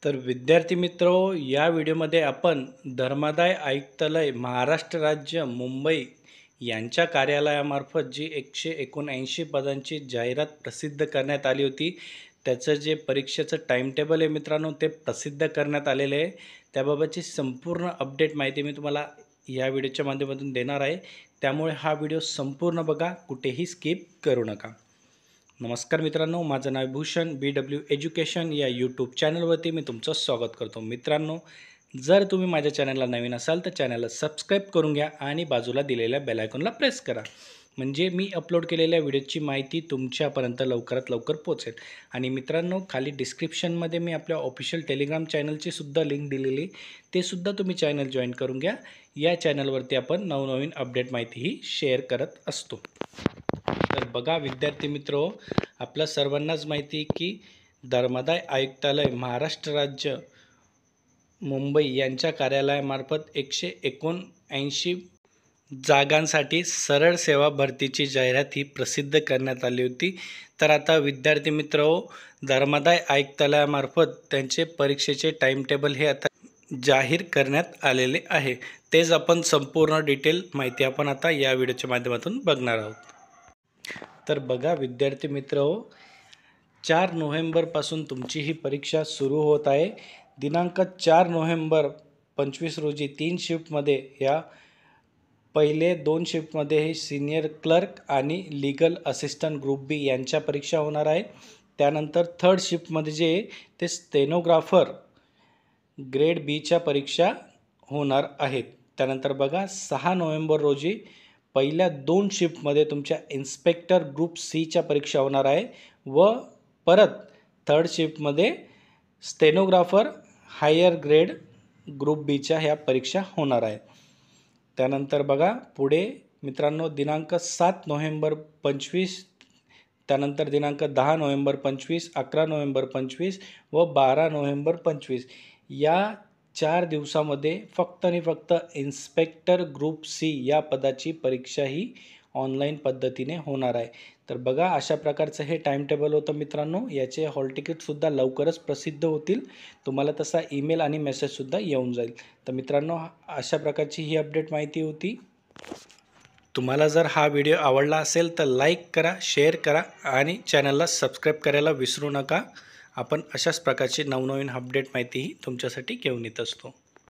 तर विद्यार्थी मित्रो, या व्हिडिओमध्ये आपण धर्मादाय आयुक्तालय महाराष्ट्र राज्य मुंबई यांच्या कार्यालयामार्फत जी 179 पदांची जाहिरात प्रसिद्ध करण्यात आली होती, त्याचं जे परीक्षेचं टाईमटेबल आहे मित्रांनो, ते प्रसिद्ध करण्यात आलेले आहे. त्याबाबतची संपूर्ण अपडेट माहिती मी तुम्हाला या व्हिडिओच्या माध्यमातून देणार आहे. त्यामुळे हा व्हिडिओ संपूर्ण बघा, कुठेही स्किप करू नका. नमस्कार मित्रांनो, माझं नाव भूषण BW एज्युकेशन या यूट्यूब चॅनलवरती मी तुमचं स्वागत करतो. मित्रांनो, जर तुम्ही माझ्या चॅनलला नवीन असाल तर चॅनलला सबस्क्राईब करून घ्या आणि बाजूला दिलेल्या बेल आयकॉनला प्रेस करा, म्हणजे मी अपलोड केलेल्या व्हिडिओची माहिती तुमच्यापर्यंत लवकरात लवकर पोहोचेल. आणि मित्रांनो, खाली डिस्क्रिप्शनमध्ये मी आपल्या ऑफिशियल टेलिग्राम चॅनलची सुद्धा लिंक दिलेली, ते सुद्धा तुम्ही चॅनल जॉईन करून घ्या. या चॅनलवरती आपण नवनवीन अपडेट माहितीही शेअर करत असतो. तर बघा विद्यार्थी मित्रो, आपल्या सर्वांनाच माहिती की धर्मादाय आयुक्तालय महाराष्ट्र राज्य मुंबई यांच्या कार्यालयामार्फत 179 जागांसाठी सरळ सेवा भरतीची जाहिरात ही प्रसिद्ध करण्यात आली होती. तर आता विद्यार्थी मित्रो, धर्मादाय आयुक्तालयामार्फत त्यांचे परीक्षेचे टाईमटेबल हे आता जाहीर करण्यात आलेले आहे. तेच आपण संपूर्ण डिटेल माहिती आपण आता या व्हिडिओच्या माध्यमातून बघणार आहोत. तर बघा विद्यार्थी मित्रो, 4 नोव्हेंबरपासून तुमची ही परीक्षा सुरू होत आहे. दिनांक 4 नोव्हेंबर 25 रोजी 3 शिफ्टमध्ये या पहिले 2 शिफ्टमध्ये हे सिनियर क्लर्क आणि लीगल असिस्टंट ग्रुप बी यांच्या परीक्षा होणार आहे. त्यानंतर 3rd शिफ्टमध्ये जे ते स्टेनोग्राफर ग्रेड बीच्या परीक्षा होणार आहेत. त्यानंतर बघा 6 नोव्हेंबर रोजी पहिल्या 2 शिफ्टमध्ये तुमच्या इन्स्पेक्टर ग्रुप सीच्या परीक्षा होणार आहे व परत 3rd शिफ्टमध्ये स्टेनोग्राफर हायर ग्रेड ग्रुप बीच्या ह्या परीक्षा होणार आहे. त्यानंतर बघा पुढे मित्रांनो, दिनांक 7 नोव्हेंबर 25, त्यानंतर दिनांक 10 नोव्हेंबर 25, 11 नोव्हेंबर 25 व 12 नोव्हेंबर 25 या 4 दिवसामध्ये फक्त आणि फक्त इन्स्पेक्टर ग्रुप सी या पदाची परीक्षा ही ऑनलाईन पद्धतीने होणार आहे. तर बघा, अशा प्रकारचं हे टाईमटेबल होतं मित्रांनो. याचे हॉल तिकीटसुद्धा लवकरच प्रसिद्ध होतील. तुम्हाला तसा ईमेल आणि मेसेजसुद्धा येऊन जाईल. तर मित्रांनो, अशा प्रकारची ही अपडेट माहिती होती. तुम्हाला जर हा व्हिडिओ आवडला असेल तर लाईक करा, शेअर करा आणि चॅनलला सबस्क्राईब करायला विसरू नका. आपण अशाच प्रकारची नवनवीन अपडेट माहितीही तुमच्यासाठी घेऊन येत असतो.